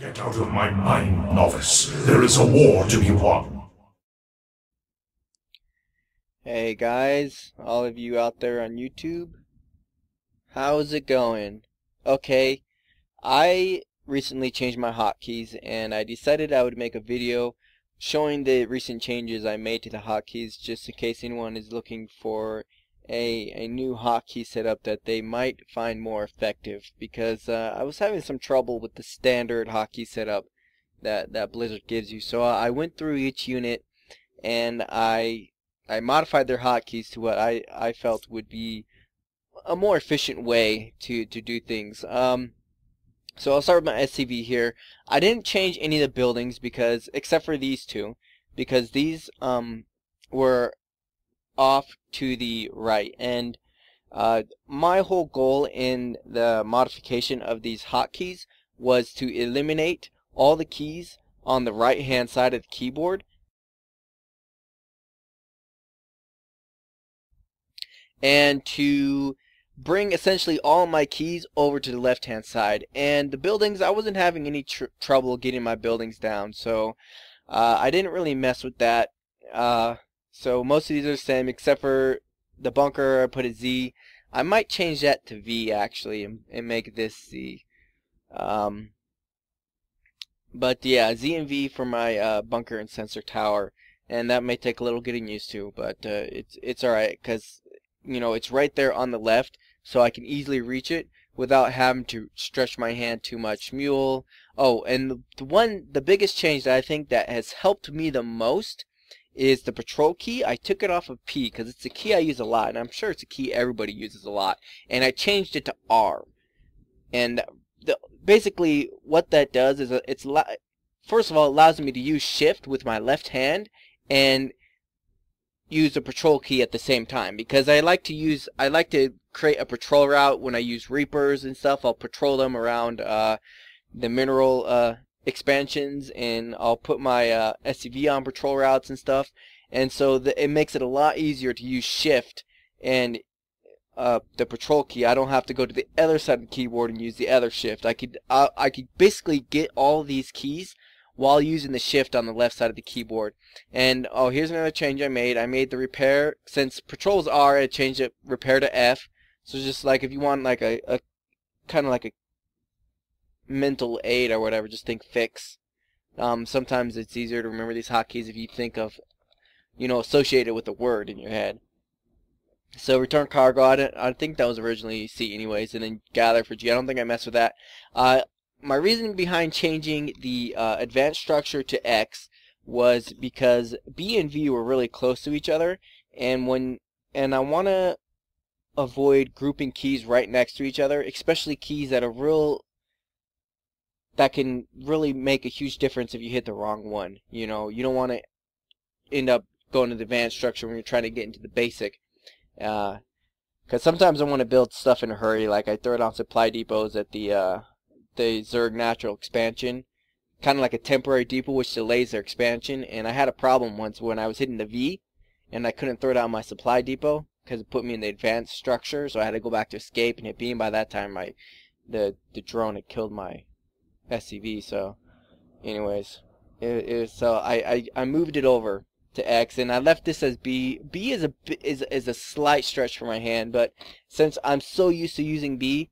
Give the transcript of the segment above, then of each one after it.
Get out of my mind, novice. There is a war to be won. Hey guys, all of you out there on YouTube, how's it going? Okay, I recently changed my hotkeys and I decided I would make a video showing the recent changes I made to the hotkeys, just in case anyone is looking for a new hotkey setup that they might find more effective, because I was having some trouble with the standard hotkey setup that Blizzard gives you. So I went through each unit and I modified their hotkeys to what I felt would be a more efficient way to do things. So I'll start with my SCV here. I didn't change any of the buildings because, except for these two, because these were off to the right, and my whole goal in the modification of these hotkeys was to eliminate all the keys on the right hand side of the keyboard and to bring essentially all my keys over to the left hand side. And the buildings, I wasn't having any trouble getting my buildings down, so I didn't really mess with that. So most of these are the same except for the bunker. I put a Z. I might change that to V actually and make this Z. But yeah, Z and V for my bunker and sensor tower, and that may take a little getting used to, but it's alright, because you know, it's right there on the left, so I can easily reach it without having to stretch my hand too much. Mule. Oh, and the biggest change that I think that has helped me the most is the patrol key. I took it off of P because it's a key I use a lot, and I'm sure it's a key everybody uses a lot, and I changed it to R. And basically what that does is first of all, it allows me to use shift with my left hand and use the patrol key at the same time, because I like to create a patrol route when I use Reapers and stuff. I'll patrol them around the mineral expansions, and I'll put my SCV on patrol routes and stuff, and so it makes it a lot easier to use shift and the patrol key. I don't have to go to the other side of the keyboard and use the other shift. I could basically get all these keys while using the shift on the left side of the keyboard. And oh, here's another change I made. I made the repair, since patrols R, I changed it repair to F. So just like if you want like a kind of like a mental aid or whatever, just think fix. Sometimes it's easier to remember these hotkeys if you think of, you know, associated with a word in your head. So return cargo, I think that was originally C anyways, and then gather for G. I don't think I messed with that. My reasoning behind changing the advanced structure to X was because B and V were really close to each other, and I want to avoid grouping keys right next to each other, especially keys that can really make a huge difference if you hit the wrong one. You know, you don't want to end up going to the advanced structure when you're trying to get into the basic. Because sometimes I want to build stuff in a hurry, like I throw it on supply depots at the Zerg natural expansion, kind of like a temporary depot which delays their expansion. And I had a problem once when I was hitting the V and I couldn't throw it on my supply depot because it put me in the advanced structure, so I had to go back to escape and hit B, and by that time the drone had killed my SCV. So anyways, so I moved it over to X, and I left this as B. B is a slight stretch for my hand, but since I'm so used to using B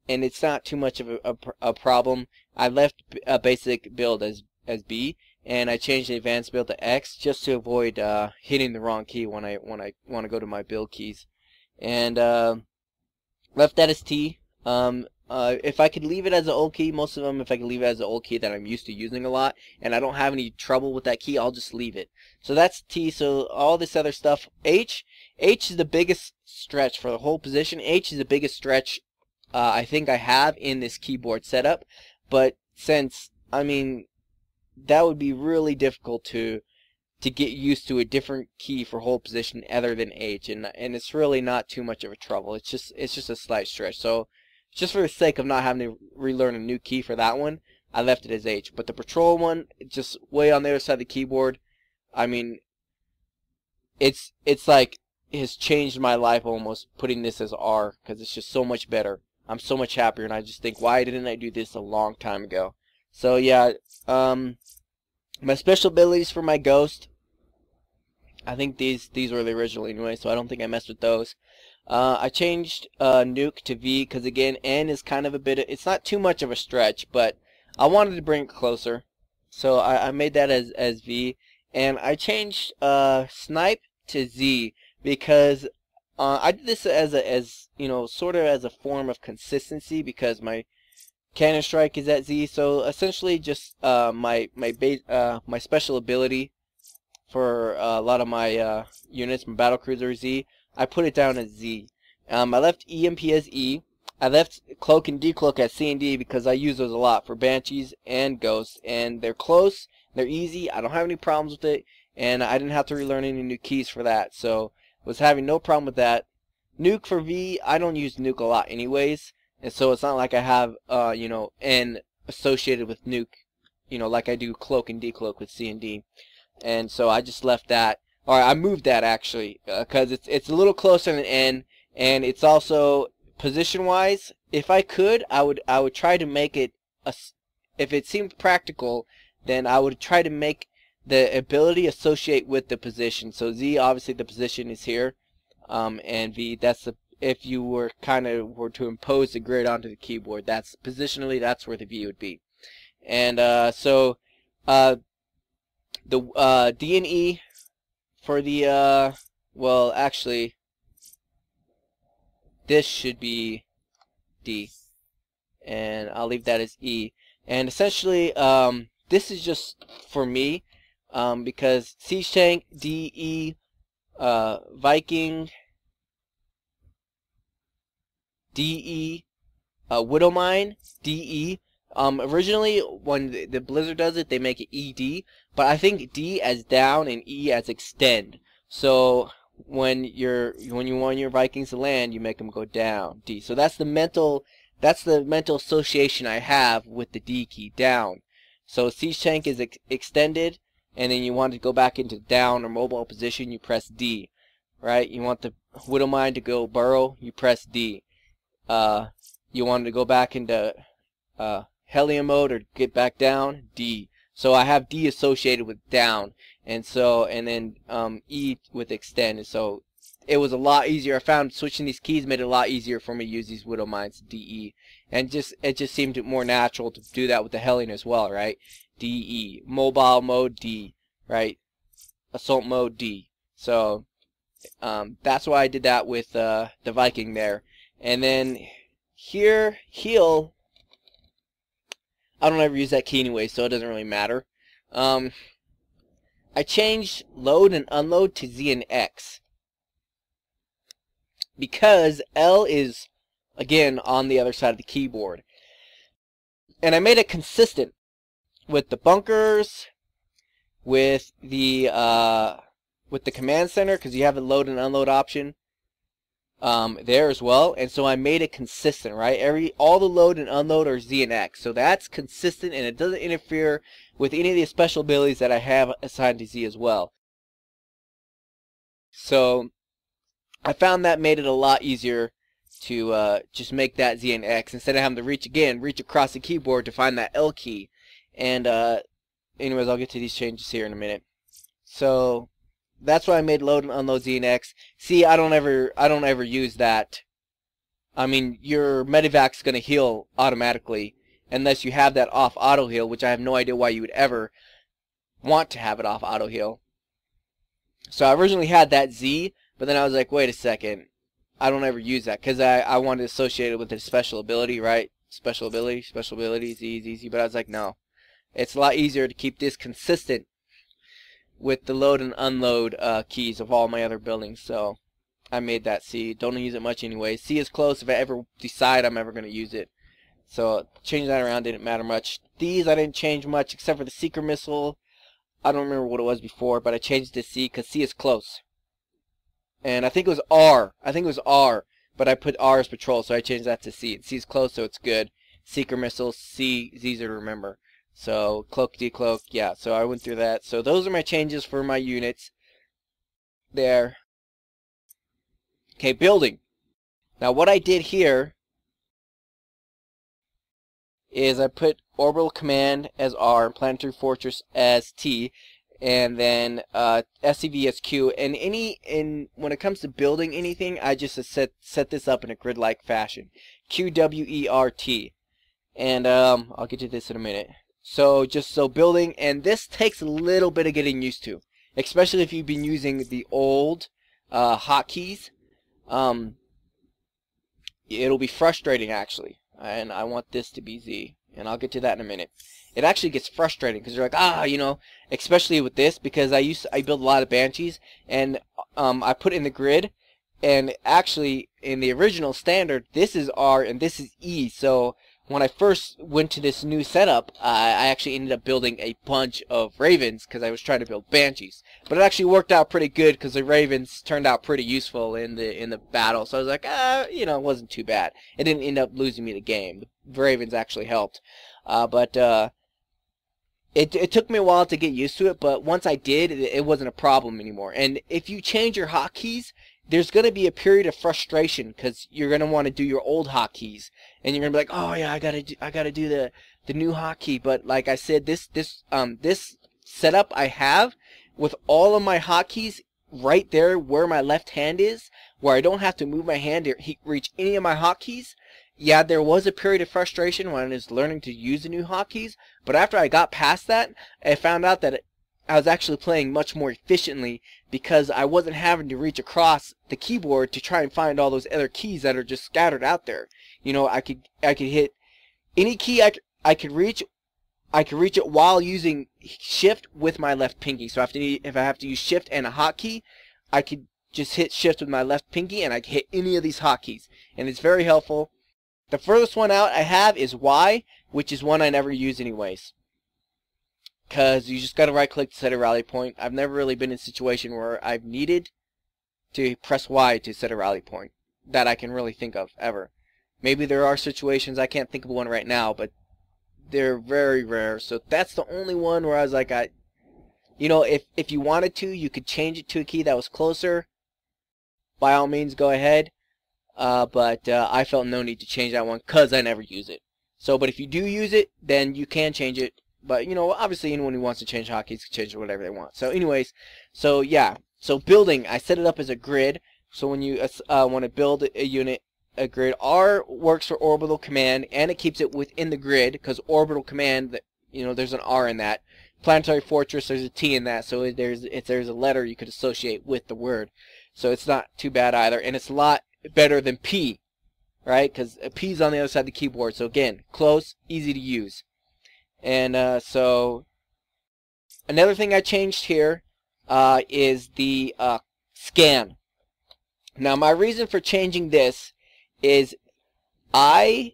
and it's not too much of a problem, I left a basic build as B, and I changed the advanced build to X just to avoid hitting the wrong key when I want to go to my build keys. And left that as T. If I could leave it as an old key, most of them, if I could leave it as an old key that I'm used to using a lot, and I don't have any trouble with that key, I'll just leave it. So that's T. So all this other stuff, H is the biggest stretch for the whole position. H is the biggest stretch I think I have in this keyboard setup, but since, I mean, that would be really difficult to get used to a different key for whole position other than H, and it's really not too much of a trouble. It's just a slight stretch. So just for the sake of not having to relearn a new key for that one, I left it as H. But the patrol one, just way on the other side of the keyboard, I mean, it's like it has changed my life almost, putting this as R, because it's just so much better. I'm so much happier, and I just think, why didn't I do this a long time ago? So yeah, my special abilities for my ghost, I think these were the original anyway, so I don't think I messed with those. I changed nuke to V because again, N is kind of a bit, it's not too much of a stretch, but I wanted to bring it closer. So I made that as V. And I changed snipe to Z because I did this as you know, sort of as a form of consistency because my cannon strike is at Z. So essentially just my special ability for a lot of my units, my battlecruiser Z, I put it down as Z. I left EMP as E. I left cloak and decloak as C and D because I use those a lot for banshees and ghosts, and they're close, they're easy, I don't have any problems with it, and I didn't have to relearn any new keys for that, so was having no problem with that. Nuke for V, I don't use nuke a lot anyways, and so it's not like I have you know, N associated with nuke, you know, like I do cloak and decloak with C and D. And so I just left that, or I moved that actually, because it's a little closer than N, and it's also position wise. If I could, I would try to make it if it seemed practical, then I would try to make the ability associate with the position. So Z, obviously the position is here, and V, that's the, if you were were to impose the grid onto the keyboard, that's positionally, that's where the V would be. And so the D and E for the well, actually this should be D, and I'll leave that as E. And essentially this is just for me because Siege Tank, DE, Viking, DE, Widowmine, DE. Originally, when the Blizzard does it, they make it ED, but I think D as down and E as extend. So when you want your Vikings to land, you make them go down, D. So that's the mental association I have with the D key, down. So Siege Tank is extended, and then you want to go back into down or mobile position, you press D, right? You want the Widowmine to go burrow, you press D. You want to go back into Helium mode or get back down, D. So I have D associated with down, and so, and then E with extend. And so it was a lot easier. I found switching these keys made it a lot easier for me to use these Widowmines, DE, and it just seemed more natural to do that with the Hellion as well, right? DE, mobile mode D, right? Assault mode D. So that's why I did that with the Viking there. And then here, heal, I don't ever use that key anyway, so it doesn't really matter. I changed load and unload to Z and X because L is, again, on the other side of the keyboard. And I made it consistent with the bunkers, with the command center, because you have a load and unload option there as well, and so I made it consistent, right? All the load and unload are Z and X, so that's consistent, and it doesn't interfere with any of the special abilities that I have assigned to Z as well. So I found that made it a lot easier to just make that Z and X instead of having to reach across the keyboard to find that L key. And anyways, I'll get to these changes here in a minute. So that's why I made load and unload Z and X. See, I don't ever use that. I mean, your medevac's gonna heal automatically unless you have that off auto heal, which I have no idea why you would ever want to have it off auto heal. So I originally had that Z, but then I was like, wait a second, I don't ever use that because I wanted to associate it with the special ability, right? Special ability, Z, but I was like, no, it's a lot easier to keep this consistent with the load and unload keys of all my other buildings. So I made that C. Don't use it much anyway. C is close if I ever decide I'm ever going to use it. So changing that around didn't matter much. These I didn't change much except for the Seeker Missile. I don't remember what it was before, but I changed it to C because C is close. And I think it was R. But I put R as patrol, so I changed that to C. C is close, so it's good. Seeker Missile, C is easier to remember. So cloak, decloak, yeah, so I went through that. So those are my changes for my units there. Okay, building. Now what I did here is I put Orbital Command as R, and Planetary Fortress as T, and then SCV as Q. And when it comes to building anything, I just set this up in a grid-like fashion. QWERT. And I'll get to this in a minute. So building, and this takes a little bit of getting used to, especially if you've been using the old hotkeys. It'll be frustrating actually, and I want this to be Z, and I'll get to that in a minute. It actually gets frustrating because you're like, you know, especially with this, because I build a lot of Banshees, and I put in the grid, and actually in the original standard this is R and this is E. So when I first went to this new setup, I actually ended up building a bunch of Ravens because I was trying to build Banshees. But it actually worked out pretty good because the Ravens turned out pretty useful in the battle. So I was like, you know, it wasn't too bad. It didn't end up losing me the game. The Ravens actually helped. It took me a while to get used to it, but once I did, it wasn't a problem anymore. And if you change your hotkeys, there's going to be a period of frustration because you're going to want to do your old hotkeys, and you're going to be like, oh yeah, I gotta do the new hotkey. But like I said, this setup I have with all of my hotkeys right there where my left hand is, where I don't have to move my hand to reach any of my hotkeys. Yeah, there was a period of frustration when I was learning to use the new hotkeys, but after I got past that, I found out that I was actually playing much more efficiently because I wasn't having to reach across the keyboard to try and find all those other keys that are just scattered out there. You know, I could hit any key I could reach. I could reach it while using Shift with my left pinky. So if I have to use Shift and a hotkey, I could just hit Shift with my left pinky and I can hit any of these hotkeys, and it's very helpful. The furthest one out I have is Y, which is one I never use anyways, because you just got to right click to set a rally point. I've never really been in a situation where I've needed to press Y to set a rally point that I can really think of ever. Maybe there are situations, I can't think of one right now, but they're very rare. So that's the only one where I was like, you know, if you wanted to, you could change it to a key that was closer. By all means, go ahead. But I felt no need to change that one because I never use it. So, but if you do use it, then you can change it. But, you know, obviously anyone who wants to change hotkeys can change it whatever they want. So anyways, so yeah. So building, I set it up as a grid. So when you want to build a unit, a grid, R works for orbital command, and it keeps it within the grid because orbital command, you know, there's an R in that. Planetary fortress, there's a T in that. So there's a letter you could associate with the word. So it's not too bad either, and it's a lot better than P, right? Because P's on the other side of the keyboard. So again, close, easy to use. And so another thing I changed here is the scan. Now my reason for changing this is I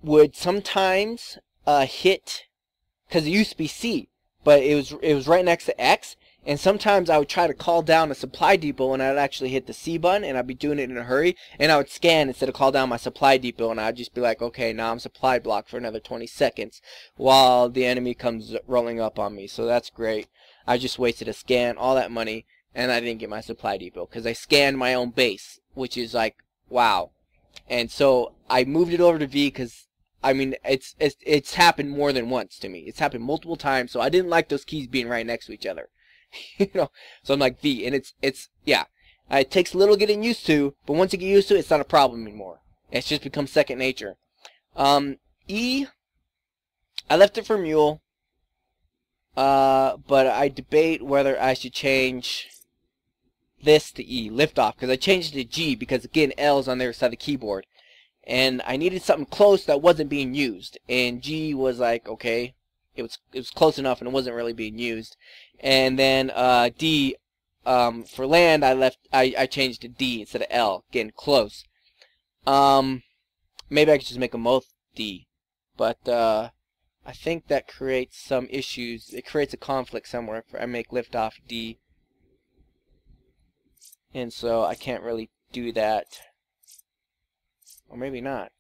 would sometimes hit, because it used to be C, but it was right next to X. And sometimes I would try to call down a supply depot and I'd actually hit the C button and I'd be doing it in a hurry, and I would scan instead of call down my supply depot, and I'd just be like, okay, now I'm supply blocked for another 20 seconds while the enemy comes rolling up on me. So that's great. I just wasted a scan, all that money, and I didn't get my supply depot because I scanned my own base, which is like, wow. And so I moved it over to V because, I mean, it's happened more than once to me. It's happened multiple times, so I didn't like those keys being right next to each other. You know, so I'm like V, and it's yeah, it takes a little getting used to, but once you get used to it, it's not a problem anymore. It's just become second nature. E, I left it for mule, but I debate whether I should change this to E, liftoff, because I changed it to G because again L is on the other side of the keyboard, and I needed something close that wasn't being used, and G was like, okay, it was close enough and it wasn't really being used. And then D, for land, I changed to D instead of L. Again, close. Maybe I could just make them both D, but I think that creates some issues. It creates a conflict somewhere if I make liftoff D, and so I can't really do that. Or maybe not.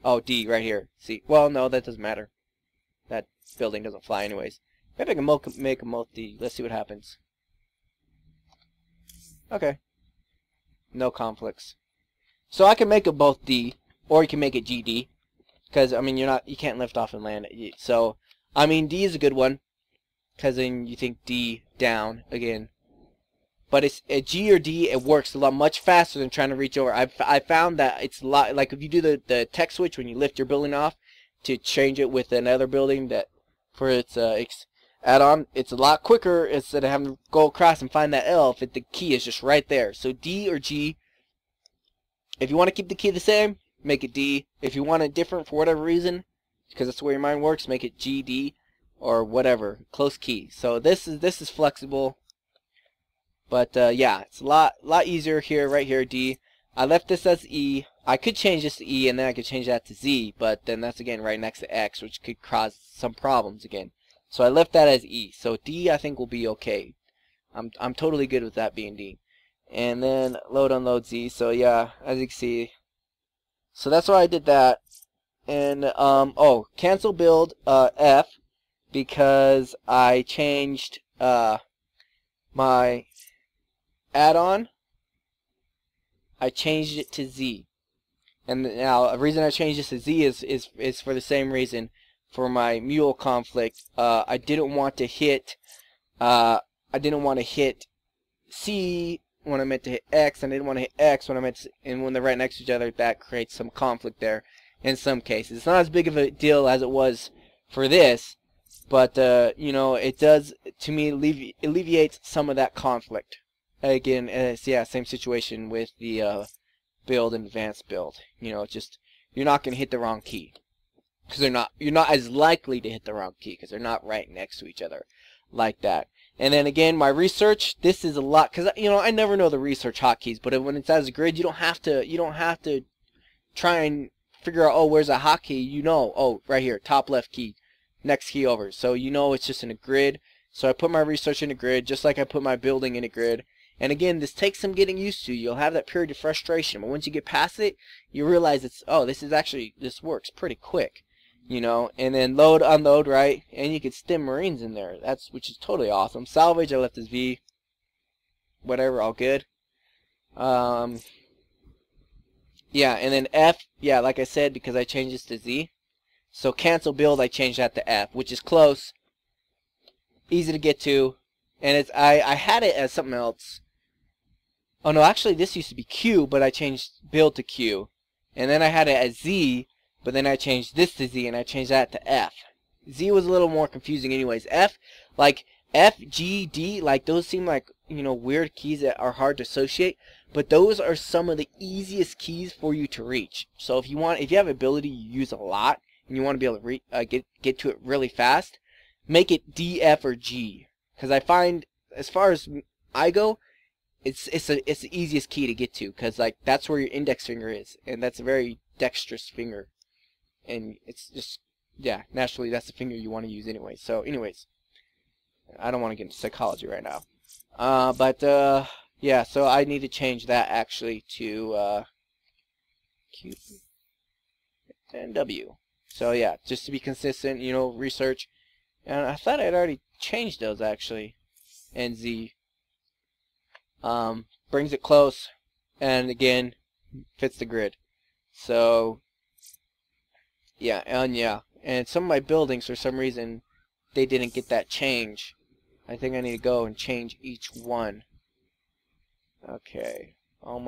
Oh, D right here. See? Well, no, that doesn't matter. That building doesn't fly anyways. Maybe I can make a both D. Let's see what happens. Okay. No conflicts. So I can make it both D, or you can make it GD. because I mean you can't lift off and land. So I mean D is a good one, because then you think D down again. But it's a G or D, it works a lot much faster than trying to reach over. I found that it's a lot, like if you do the tech switch when you lift your building off to change it with another building that for its add-on, it's a lot quicker instead of having to go across and find that L if the key is just right there. So D or G. If you want to keep the key the same, make it D. If you want it different for whatever reason, because that's the way your mind works, make it G, D, or whatever, close key. So this is flexible. But yeah, it's a lot easier here, right here, D. I left this as E. I could change this to E, and then I could change that to Z, but then that's again right next to X, which could cause some problems again. So I left that as E. So D I think will be okay. I'm totally good with that being D. And then load unload Z. So yeah, as you can see. So that's why I did that. And oh, cancel build F, because I changed my add-on, I changed it to Z. And now the reason I changed this to Z is for the same reason. For my mule conflict, I didn't want to hit C when I meant to hit X, and I didn't want to hit X when I meant to, and when they're right next to each other, that creates some conflict there in some cases. It's not as big of a deal as it was for this, but you know, it does, to me, alleviates some of that conflict. Again, it's, yeah, same situation with the build and advanced build. You know, just you're not going to hit the wrong key, because you're not as likely to hit the wrong key because they're not right next to each other like that. And then again, my research, this is a lot, because you know, I never know the research hotkeys, but when it's as a grid, you don't have to try and figure out, oh, where's a hotkey. You know, oh, right here, top left key, next key over. So you know it's just in a grid. So I put my research in a grid, just like I put my building in a grid. And again, this takes some getting used to. You'll have that period of frustration, but once you get past it, you realize it's, oh, this works pretty quick, you know. And then load, unload, right? And you can stim Marines in there. Which is totally awesome. Salvage, I left as V. Whatever, all good. Yeah, and then F, yeah, like I said, because I changed this to Z. So cancel build, I changed that to F, which is close, easy to get to, and it's I had it as something else. Oh no, actually this used to be Q, but I changed build to Q. And then I had it as Z, but then I changed this to Z and I changed that to F. Z was a little more confusing anyways. F, like F, G, D, like those seem like, you know, weird keys that are hard to associate, but those are some of the easiest keys for you to reach. So if you have ability you use a lot and you want to be able to get to it really fast, make it D, F, or G. Because I find, as far as I go, it's the easiest key to get to, because like that's where your index finger is, and that's a very dexterous finger, and it's just, yeah, naturally that's the finger you want to use anyway. So anyways, I don't want to get into psychology right now, but yeah, so I need to change that actually to Q and W. So yeah, just to be consistent, you know, research, and I thought I'd already changed those actually, and Z. Brings it close, and again fits the grid. So yeah, and some of my buildings, for some reason, they didn't get that change. I think I need to go and change each one. Okay, all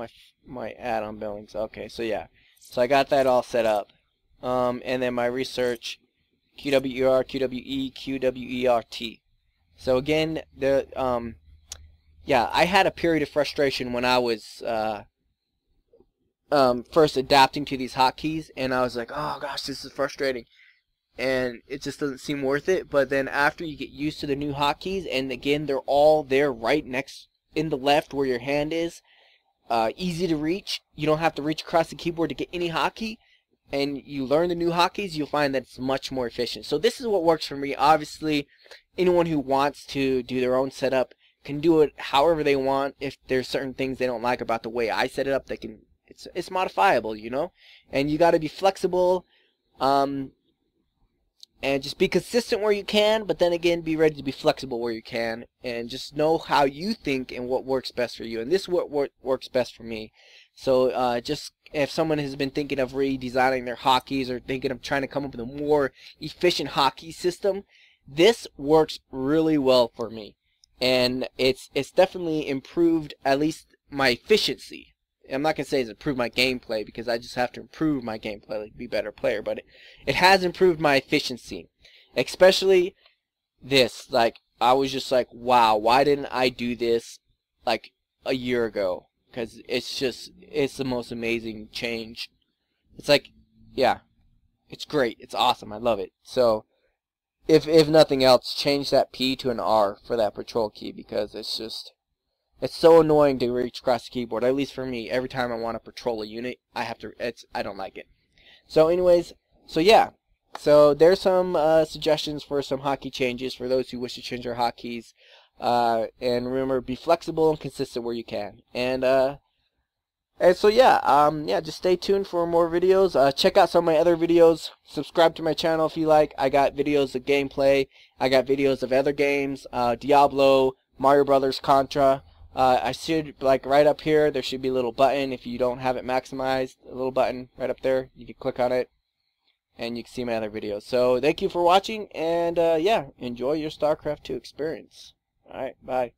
my add-on buildings. Okay, so yeah, so I got that all set up. And then my research, QWER, QWE, QWERT. So again, yeah, I had a period of frustration when I was first adapting to these hotkeys, and I was like, oh gosh, this is frustrating, and it just doesn't seem worth it. But then after you get used to the new hotkeys, and again, they're all there right next in the left where your hand is, easy to reach. You don't have to reach across the keyboard to get any hotkey, and you learn the new hotkeys, you'll find that it's much more efficient. So this is what works for me. Obviously, anyone who wants to do their own setup can do it however they want. If there's certain things they don't like about the way I set it up, they can, it's modifiable, you know. And you got to be flexible, and just be consistent where you can, but then again, be ready to be flexible where you can, and just know how you think and what works best for you. And this is what works best for me. So just if someone has been thinking of redesigning their hotkeys or thinking of trying to come up with a more efficient hotkey system, this works really well for me, and it's definitely improved at least my efficiency. I'm not gonna say it's improved my gameplay, because I just have to improve my gameplay, like be a better player, but it has improved my efficiency, especially this. Like, I was just like, wow, why didn't I do this like a year ago? Because it's the most amazing change. It's like, yeah, it's great, it's awesome, I love it. So if nothing else, change that P to an R for that patrol key, because it's so annoying to reach across the keyboard. At least for me, every time I want to patrol a unit, I don't like it. So anyways, so yeah, so there's some suggestions for some hotkey changes for those who wish to change their hotkeys. And remember, be flexible and consistent where you can. And so yeah, just stay tuned for more videos. Check out some of my other videos. Subscribe to my channel if you like. I got videos of gameplay. I got videos of other games, Diablo, Mario Brothers, Contra. I should, like, right up here, there should be a little button. If you don't have it maximized, a little button right up there. You can click on it, and you can see my other videos. So thank you for watching, and yeah, enjoy your StarCraft 2 experience. Alright, bye.